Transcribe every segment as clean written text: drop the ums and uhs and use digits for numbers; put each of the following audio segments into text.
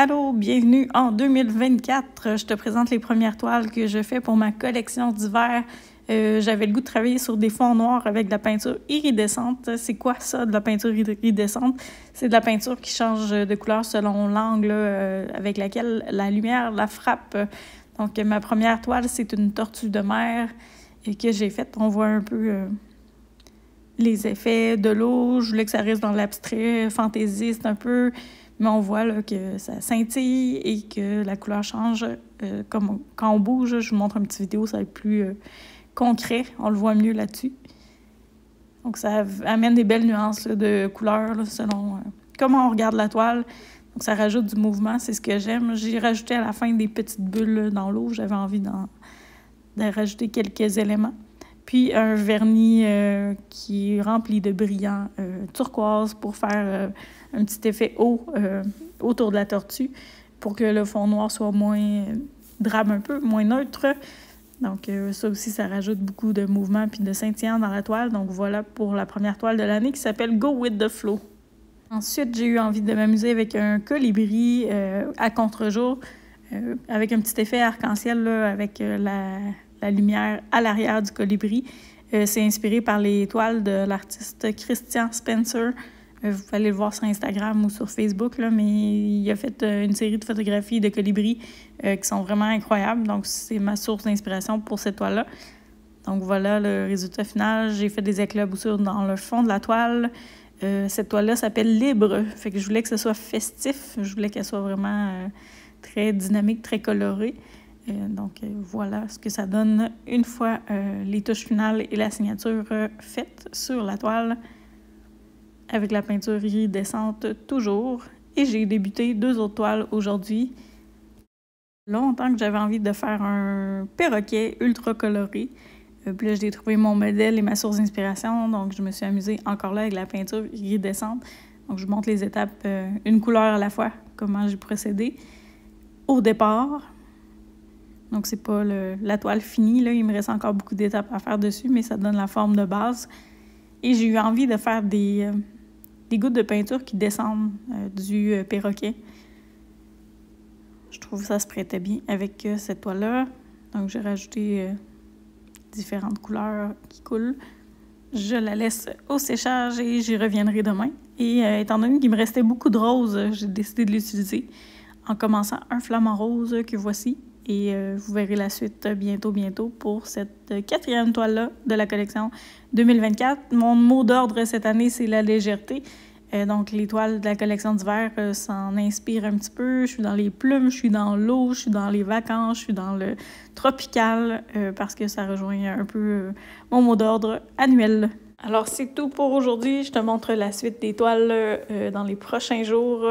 Allô, bienvenue en 2024. Je te présente les premières toiles que je fais pour ma collection d'hiver. J'avais le goût de travailler sur des fonds noirs avec de la peinture iridescente. C'est quoi ça, de la peinture iridescente? C'est de la peinture qui change de couleur selon l'angle avec laquelle la lumière la frappe. Donc, ma première toile, c'est une tortue de mer que j'ai faite. On voit un peu les effets de l'eau. Je voulais que ça reste dans l'abstrait, fantaisiste un peu. Mais on voit là, que ça scintille et que la couleur change. Comme quand on bouge, je vous montre une petite vidéo, ça va être plus concret. On le voit mieux là-dessus. Donc, ça amène des belles nuances là, de couleurs là, selon comment on regarde la toile. Donc, ça rajoute du mouvement, c'est ce que j'aime. J'ai rajouté à la fin des petites bulles dans l'eau. J'avais envie de rajouter quelques éléments. Puis un vernis qui est rempli de brillants turquoise pour faire un petit effet haut autour de la tortue pour que le fond noir soit moins drabe un peu, moins neutre. Donc ça aussi, ça rajoute beaucoup de mouvement puis de scintillant dans la toile. Donc voilà pour la première toile de l'année qui s'appelle Go With The Flow. Ensuite, j'ai eu envie de m'amuser avec un colibri à contre-jour avec un petit effet arc-en-ciel avec la lumière à l'arrière du colibri. C'est inspiré par les toiles de l'artiste Christian Spencer. Vous pouvez aller le voir sur Instagram ou sur Facebook, là, mais il a fait une série de photographies de colibris qui sont vraiment incroyables. Donc, c'est ma source d'inspiration pour cette toile-là. Donc, voilà le résultat final. J'ai fait des éclaboussures dans le fond de la toile. Cette toile-là s'appelle Libre. Fait que je voulais que ce soit festif. Je voulais qu'elle soit vraiment très dynamique, très colorée. Donc, voilà ce que ça donne une fois les touches finales et la signature faites sur la toile avec la peinture iridescente toujours. Et j'ai débuté 2 autres toiles aujourd'hui. Longtemps que j'avais envie de faire un perroquet ultra coloré. Puis là, j'ai trouvé mon modèle et ma source d'inspiration. Donc, je me suis amusée encore là avec la peinture iridescente. Donc, je vous montre les étapes, une couleur à la fois, comment j'ai procédé au départ. Donc, c'est pas la toile finie, là. Il me reste encore beaucoup d'étapes à faire dessus, mais ça donne la forme de base. Et j'ai eu envie de faire des gouttes de peinture qui descendent du perroquet. Je trouve que ça se prêtait bien avec cette toile-là. Donc, j'ai rajouté différentes couleurs qui coulent. Je la laisse au séchage et j'y reviendrai demain. Et étant donné qu'il me restait beaucoup de rose, j'ai décidé de l'utiliser en commençant un flamant rose que voici. Et vous verrez la suite bientôt pour cette 4e toile-là de la collection 2024. Mon mot d'ordre cette année, c'est la légèreté. Donc, les toiles de la collection d'hiver s'en inspirent un petit peu. Je suis dans les plumes, je suis dans l'eau, je suis dans les vacances, je suis dans le tropical parce que ça rejoint un peu mon mot d'ordre annuel. Alors, c'est tout pour aujourd'hui. Je te montre la suite des toiles dans les prochains jours.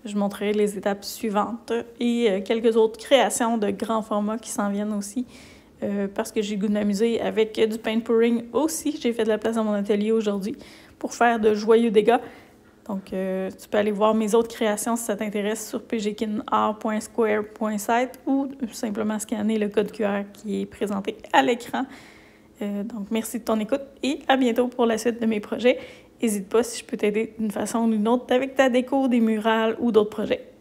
Je montrerai les étapes suivantes et quelques autres créations de grands formats qui s'en viennent aussi parce que j'ai le goût de m'amuser avec du paint pouring aussi. J'ai fait de la place dans mon atelier aujourd'hui pour faire de joyeux dégâts. Donc, tu peux aller voir mes autres créations si ça t'intéresse sur pgkinart.square.site ou simplement scanner le code QR qui est présenté à l'écran. Donc, merci de ton écoute et à bientôt pour la suite de mes projets. N'hésite pas si je peux t'aider d'une façon ou d'une autre avec ta déco, des murales ou d'autres projets.